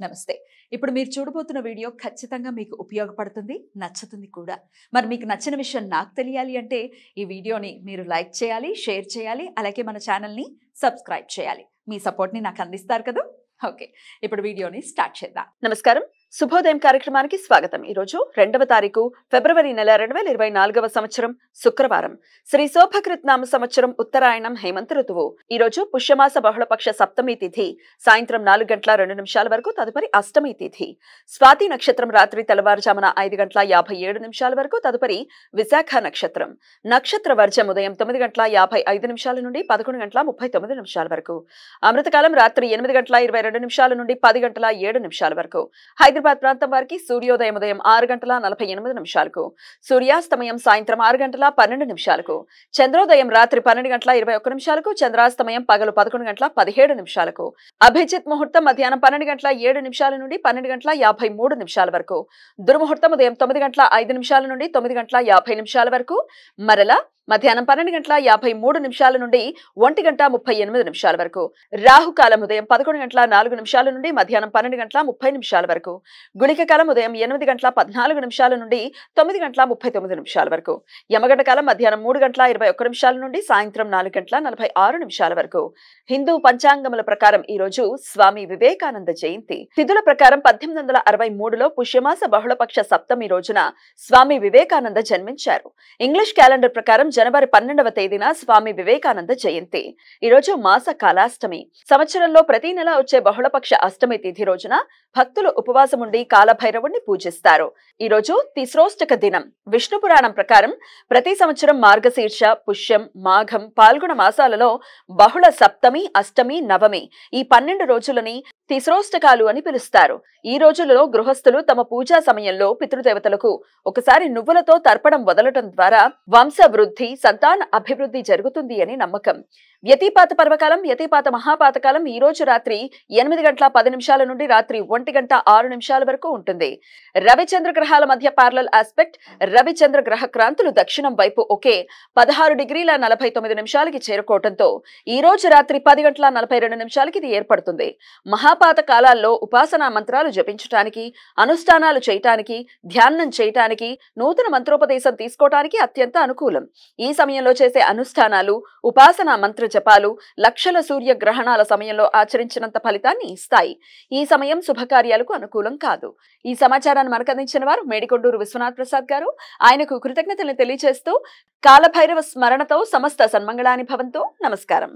నమస్తే. ఇప్పుడు మీరు చూడబోతున్న వీడియో ఖచ్చితంగా మీకు ఉపయోగపడుతుంది, నచ్చుతుంది కూడా. మరి మీకు నచ్చిన విషయం నాకు తెలియాలి అంటే ఈ వీడియోని మీరు లైక్ చేయాలి, షేర్ చేయాలి, అలాగే మన ఛానల్‌ని సబ్స్క్రైబ్ చేయాలి. మీ సపోర్ట్‌ని నాకు అందిస్తారు కదా? ఓకే. ఇప్పుడు వీడియోని స్టార్ట్ చేద్దాం. నమస్కారం. శుభోదయం కార్యక్రమానికి స్వాగతం. ఈ రోజు 2వ తారీఖు ఫిబ్రవరి నెల 2024వ సంవత్సరం శుక్రవారం. శ్రీ శోభకృత్ నామ సంవత్సరం ఉత్తరాయణం హేమంత ఋతువు. ఈ రోజు పుష్యమాస బహుళపక్ష సప్తమి తిథి సాయంత్రం 4:02 వరకు, తదుపరి అష్టమి తిథి. స్వాతి నక్షత్రం రాత్రి తెల్లవారుజామున 5:57 వరకు, తదుపరి విశాఖ నక్షత్రం. నక్షత్ర వర్జం ఉదయం 9:55 నుండి 11:39 వరకు. అమృతకాలం రాత్రి 8:22 నుండి 10:07 వరకు. హైదరాబాద్ ప్రాంతం వారికి సూర్యోదయం ఉదయం 6:48 సూర్యాస్తమయం సాయంత్రం 6:12 చంద్రోదయం రాత్రి 12:21 చంద్రాస్తమయం పగలు 11:17 అభిజిత్ ముహూర్తం మధ్యాహ్నం 12:07 నుండి 12:53 వరకు. దుర్ముహూర్తం ఉదయం 9:05 నుండి 9:50 వరకు. మరలా మధ్యాహ్నం 12:53 నుండి 1:38 వరకు. రాహుకాలం ఉదయం 11:04 నుండి మధ్యాహ్నం 12:30 వరకు. గుళిక కాలం ఉదయం 8:14 నుండి 9:39 వరకు. యమగంట కాలం మధ్యాహ్నం 3:21 నుండి సాయంత్రం 4:46 వరకు. హిందూ పంచాంగముల ప్రకారం ఈ రోజు స్వామి వివేకానంద జయంతి. తిథుల ప్రకారం 1863లో పుష్యమాస బహుళపక్ష సప్తమి రోజున స్వామి వివేకానంద జన్మించారు. ఇంగ్లీష్ క్యాలెండర్ ప్రకారం జనవరి 12వ తేదీన స్వామి వివేకానంద జయంతి. ఈ రోజు మాస కాలాష్టమి. సంవత్సరంలో ప్రతి నెల వచ్చే బహుళపక్ష అష్టమి తిథి రోజున భక్తులు ఉపవాసం ఉండి కాలభైరవుణ్ణి పూజిస్తారు. ఈ రోజు తిస్రోష్టక దినం. విష్ణు పురాణం ప్రకారం ప్రతి సంవత్సరం మార్గశీర్ష, పుష్యం, మాఘం, పాల్గొన మాసాలలో బహుళ సప్తమి, అష్టమి, నవమి ఈ 12 రోజులని తిస్రోష్టకాలు అని పిలుస్తారు. ఈ రోజులలో గృహస్థులు తమ పూజా సమయంలో పితృదేవతలకు ఒకసారి నువ్వులతో తర్పణం వదలటం ద్వారా వంశ వృద్ధి, సంతాన అభివృద్ధి జరుగుతుంది అని నమ్మకం. వ్యతిపాత పర్వకాలం, వ్యతిపాత మహాపాతకాలం ఈ రోజు రాత్రి 8:10 నుండి రాత్రి 1:06 వరకు ఉంటుంది. రవిచంద్ర గ్రహాల మధ్య పారలల్ ఆస్పెక్ట్. రవిచంద్ర గ్రహ క్రాంతులు దక్షిణం వైపు ఒకే 16:49 చేరుకోవడంతో ఈ రోజు రాత్రి 10:42 ఇది ఏర్పడుతుంది. మహాపాత కాలాల్లో ఉపాసనా మంత్రాలు జపించటానికి, అనుష్ఠానాలు చేయటానికి, ధ్యానం చేయటానికి, నూతన మంత్రోపదేశం తీసుకోవటానికి అత్యంత అనుకూలం. ఈ సమయంలో చేసే అనుష్ఠానాలు, ఉపాసనా మంత్ర జపాలు లక్షల సూర్య గ్రహణాల సమయంలో ఆచరించినంత ఫలితాన్ని ఇస్తాయి. ఈ సమయం శుభకార్యాలకు అనుకూలం కాదు. ఈ సమాచారాన్ని మనకు అందించిన వారు మేడికొండూరు విశ్వనాథ్ ప్రసాద్ గారు. ఆయనకు కృతజ్ఞతలు తెలియజేస్తూ కాలభైరవ స్మరణతో సమస్త సన్మంగళాని భవంతు. నమస్కారం.